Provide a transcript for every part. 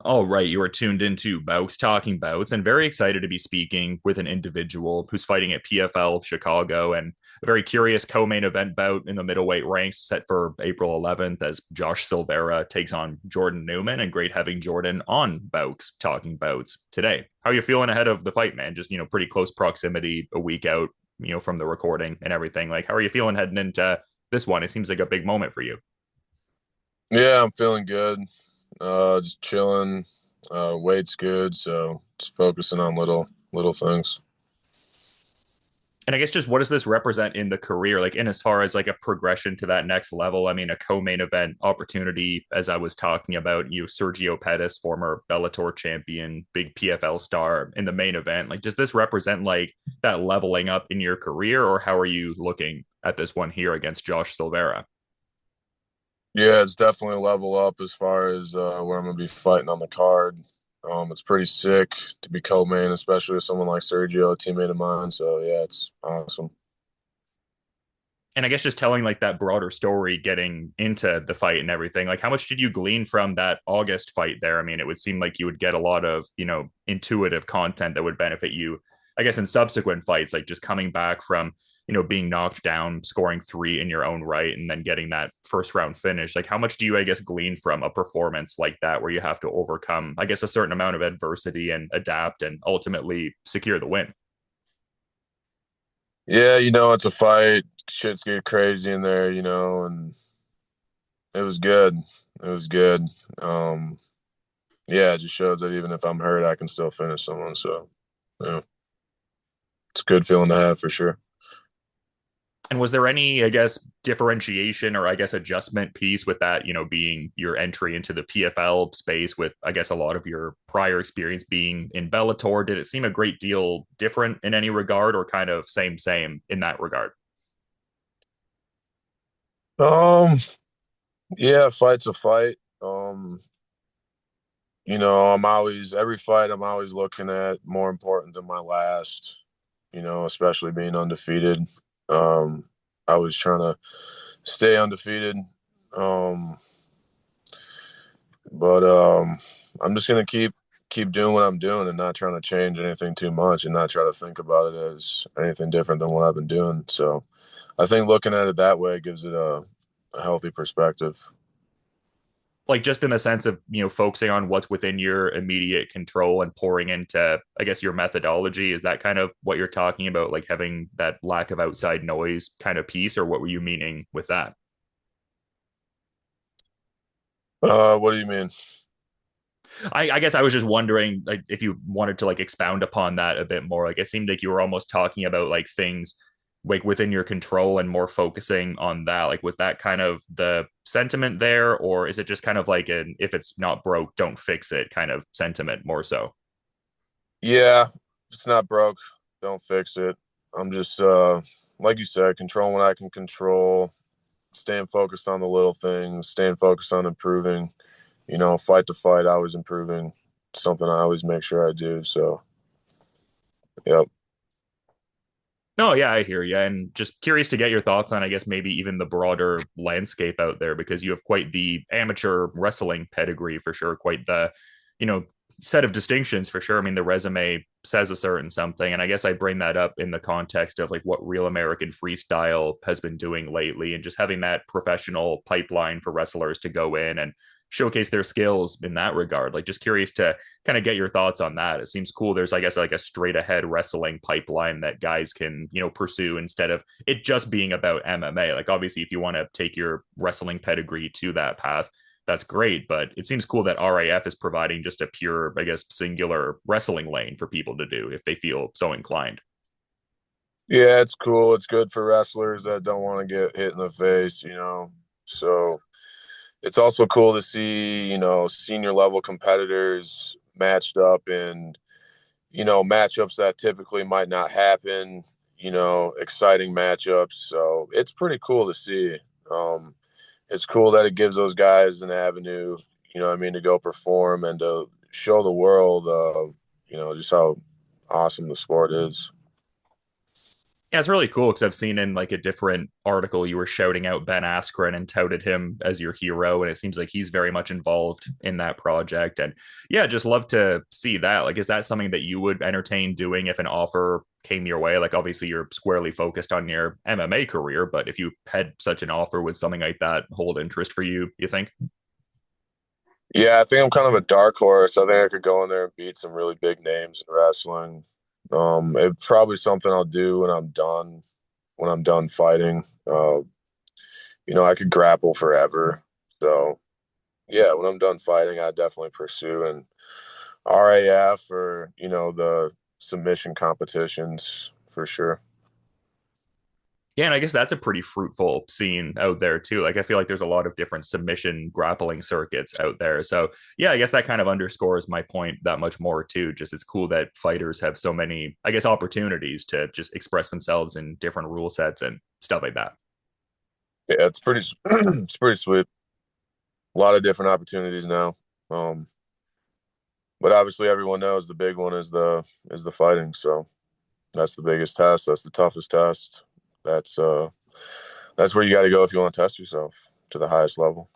All right, you are tuned into Bowks Talking Bouts, and very excited to be speaking with an individual who's fighting at PFL Chicago, and a very curious co-main event bout in the middleweight ranks set for April 11th as Josh Silveira takes on Jordan Newman. And great having Jordan on Bowks Talking Bouts today. How are you feeling ahead of the fight, man? Just pretty close proximity, a week out, from the recording and everything. Like, how are you feeling heading into this one? It seems like a big moment for you. Yeah, I'm feeling good. Just chilling. Weight's good, so just focusing on little things. And I guess just what does this represent in the career, like in as far as like a progression to that next level? I mean, a co-main event opportunity, as I was talking about, Sergio Pettis, former Bellator champion, big PFL star in the main event. Like, does this represent like that leveling up in your career, or how are you looking at this one here against Josh Silveira? Yeah, it's definitely a level up as far as where I'm gonna be fighting on the card. It's pretty sick to be co-main, especially with someone like Sergio, a teammate of mine. So yeah, it's awesome. And I guess just telling like that broader story getting into the fight and everything, like how much did you glean from that August fight there? I mean, it would seem like you would get a lot of, intuitive content that would benefit you, I guess, in subsequent fights, like just coming back from, being knocked down, scoring three in your own right, and then getting that first round finish. Like, how much do you, I guess, glean from a performance like that where you have to overcome, I guess, a certain amount of adversity and adapt and ultimately secure the win? Yeah, it's a fight. Shit's get crazy in there, and it was good. It was good. Um, yeah, it just shows that even if I'm hurt, I can still finish someone. So yeah, it's a good feeling to have for sure. And was there any, I guess, differentiation or I guess adjustment piece with that, being your entry into the PFL space with, I guess, a lot of your prior experience being in Bellator? Did it seem a great deal different in any regard or kind of same in that regard? Um, yeah, fight's a fight. I'm always every fight I'm always looking at more important than my last, especially being undefeated. Um, I was trying to stay undefeated. Um, but I'm just gonna keep doing what I'm doing and not trying to change anything too much and not try to think about it as anything different than what I've been doing. So I think looking at it that way gives it a healthy perspective. Like just in the sense of, focusing on what's within your immediate control and pouring into, I guess, your methodology. Is that kind of what you're talking about? Like having that lack of outside noise kind of piece, or what were you meaning with that? What do you mean? I guess I was just wondering, like, if you wanted to like expound upon that a bit more. Like, it seemed like you were almost talking about like things like within your control and more focusing on that. Like, was that kind of the sentiment there, or is it just kind of like an if it's not broke, don't fix it kind of sentiment more so? Yeah, if it's not broke, don't fix it. I'm just like you said, controlling what I can control, staying focused on the little things, staying focused on improving, fight to fight, always improving. Something I always make sure I do. So yep. No, yeah, I hear you. And just curious to get your thoughts on, I guess, maybe even the broader landscape out there, because you have quite the amateur wrestling pedigree for sure, quite the, you know, set of distinctions for sure. I mean, the resume says a certain something. And I guess I bring that up in the context of like what Real American Freestyle has been doing lately and just having that professional pipeline for wrestlers to go in and showcase their skills in that regard. Like, just curious to kind of get your thoughts on that. It seems cool. There's, I guess, like a straight ahead wrestling pipeline that guys can, pursue instead of it just being about MMA. Like, obviously, if you want to take your wrestling pedigree to that path, that's great. But it seems cool that RAF is providing just a pure, I guess, singular wrestling lane for people to do if they feel so inclined. Yeah, it's cool. It's good for wrestlers that don't want to get hit in the face, So it's also cool to see, senior level competitors matched up in, matchups that typically might not happen, exciting matchups. So it's pretty cool to see. Um, it's cool that it gives those guys an avenue, what I mean, to go perform and to show the world, just how awesome the sport is. Yeah, it's really cool because I've seen in like a different article you were shouting out Ben Askren and touted him as your hero, and it seems like he's very much involved in that project. And yeah, just love to see that. Like, is that something that you would entertain doing if an offer came your way? Like, obviously you're squarely focused on your MMA career, but if you had such an offer, would something like that hold interest for you? You think? Yeah, I think I'm kind of a dark horse. I think I could go in there and beat some really big names in wrestling. It's probably something I'll do when I'm done. When I'm done fighting, I could grapple forever. So yeah, when I'm done fighting, I definitely pursue an RAF or the submission competitions for sure. Yeah, and I guess that's a pretty fruitful scene out there too. Like I feel like there's a lot of different submission grappling circuits out there. So yeah, I guess that kind of underscores my point that much more too. Just it's cool that fighters have so many, I guess, opportunities to just express themselves in different rule sets and stuff like that. Yeah, it's pretty it's pretty sweet. A lot of different opportunities now. Um, but obviously everyone knows the big one is the fighting. So that's the biggest test. That's the toughest test. That's uh that's where you got to go if you want to test yourself to the highest level.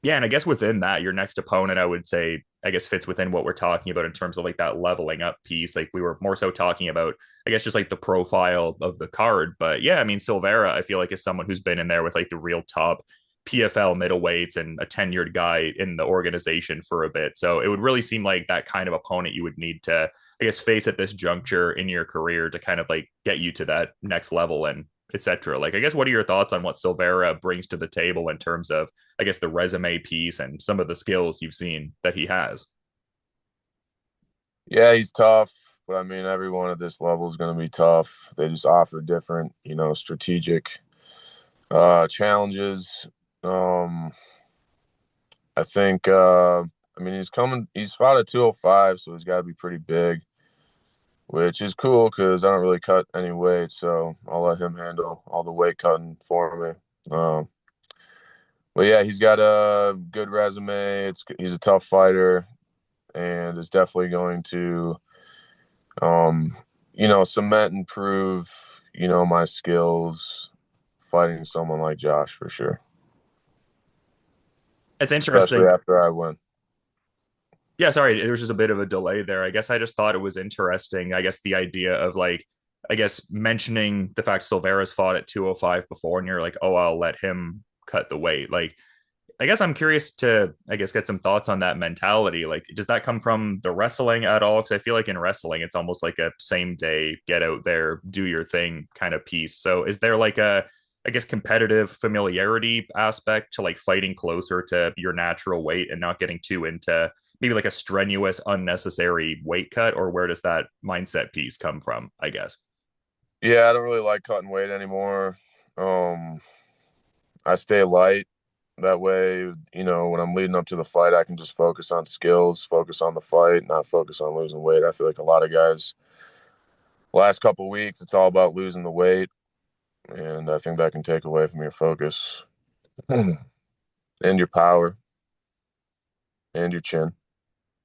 Yeah, and I guess within that, your next opponent, I would say, I guess fits within what we're talking about in terms of like that leveling up piece. Like we were more so talking about, I guess, just like the profile of the card. But yeah, I mean, Silveira, I feel like is someone who's been in there with like the real top PFL middleweights and a tenured guy in the organization for a bit. So it would really seem like that kind of opponent you would need to, I guess, face at this juncture in your career to kind of like get you to that next level and etc. Like, I guess, what are your thoughts on what Silveira brings to the table in terms of I guess the resume piece and some of the skills you've seen that he has. Yeah, he's tough, but I mean everyone at this level is going to be tough. They just offer different, strategic challenges. Um, I think I mean he's fought at 205, so he's got to be pretty big, which is cool cuz I don't really cut any weight, so I'll let him handle all the weight cutting for me. But yeah, he's got a good resume. He's a tough fighter and is definitely going to um cement and prove, my skills fighting someone like Josh for sure, It's especially interesting. after I win. Yeah, sorry, there was just a bit of a delay there. I guess I just thought it was interesting. I guess the idea of like, I guess mentioning the fact Silvera's fought at 205 before, and you're like, oh, I'll let him cut the weight. Like, I guess I'm curious to, I guess, get some thoughts on that mentality. Like, does that come from the wrestling at all? Because I feel like in wrestling, it's almost like a same day, get out there, do your thing kind of piece. So, is there like a, I guess, competitive familiarity aspect to like fighting closer to your natural weight and not getting too into maybe like a strenuous, unnecessary weight cut? Or where does that mindset piece come from? I guess. Yeah, I don't really like cutting weight anymore. um I stay light. That way, when I'm leading up to the fight, I can just focus on skills, focus on the fight, not focus on losing weight. I feel like a lot of guys last couple of weeks it's all about losing the weight, and I think that can take away from your focus and your power and your chin.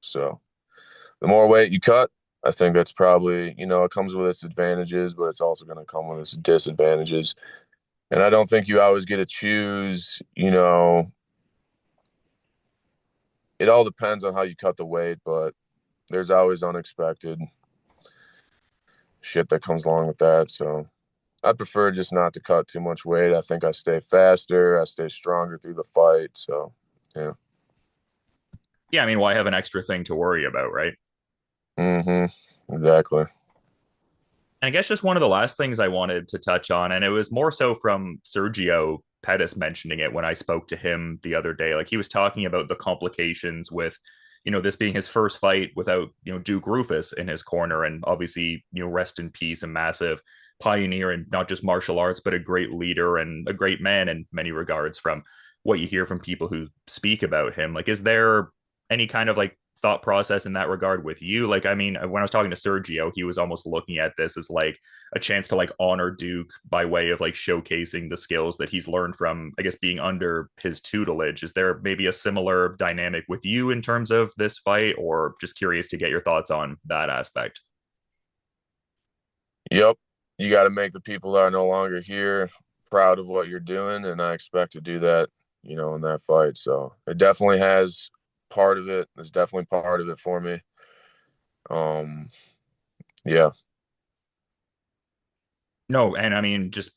So the more weight you cut, I think that's probably, it comes with its advantages, but it's also going to come with its disadvantages. And I don't think you always get to choose, it all depends on how you cut the weight, but there's always unexpected shit that comes along with that. So I prefer just not to cut too much weight. I think I stay faster, I stay stronger through the fight. So, yeah. Yeah, I mean, why have an extra thing to worry about, right? Exactly. And I guess just one of the last things I wanted to touch on, and it was more so from Sergio Pettis mentioning it when I spoke to him the other day. Like he was talking about the complications with, this being his first fight without, Duke Roufus in his corner. And obviously, rest in peace, a massive pioneer in not just martial arts, but a great leader and a great man in many regards from what you hear from people who speak about him. Like, is there any kind of like thought process in that regard with you? Like, I mean, when I was talking to Sergio, he was almost looking at this as like a chance to like honor Duke by way of like showcasing the skills that he's learned from, I guess, being under his tutelage. Is there maybe a similar dynamic with you in terms of this fight, or just curious to get your thoughts on that aspect? Yep. you got to make the people that are no longer here proud of what you're doing, and I expect to do that, in that fight. So it definitely has part of it. It's definitely part of it for me. Um, yeah. No, and I mean, just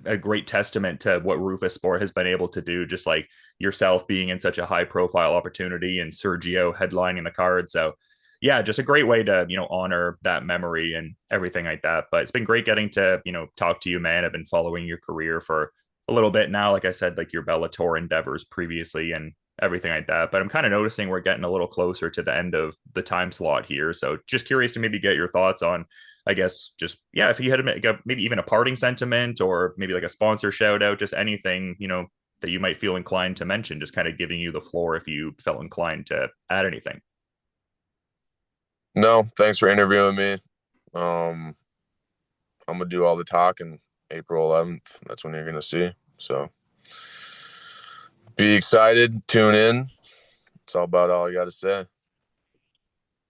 a great testament to what Roufus Sport has been able to do, just like yourself being in such a high profile opportunity and Sergio headlining the card. So yeah, just a great way to, honor that memory and everything like that. But it's been great getting to, talk to you, man. I've been following your career for a little bit now. Like I said, like your Bellator endeavors previously and everything like that. But I'm kind of noticing we're getting a little closer to the end of the time slot here. So just curious to maybe get your thoughts on, I guess, just yeah, if you had maybe even a parting sentiment or maybe like a sponsor shout out, just anything, that you might feel inclined to mention, just kind of giving you the floor if you felt inclined to add anything. No, thanks for interviewing me. I'm gonna do all the talking April 11th. That's when you're gonna see. So be excited. Tune in. It's all I got to say.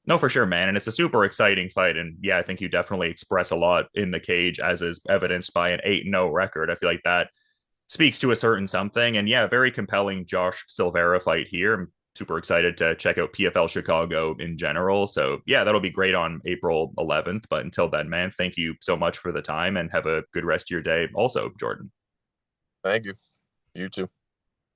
No, for sure, man. And it's a super exciting fight. And yeah, I think you definitely express a lot in the cage, as is evidenced by an 8-0 record. I feel like that speaks to a certain something. And yeah, very compelling Josh Silveira fight here. I'm super excited to check out PFL Chicago in general. So yeah, that'll be great on April 11th. But until then, man, thank you so much for the time and have a good rest of your day also, Jordan. Thank you. You too.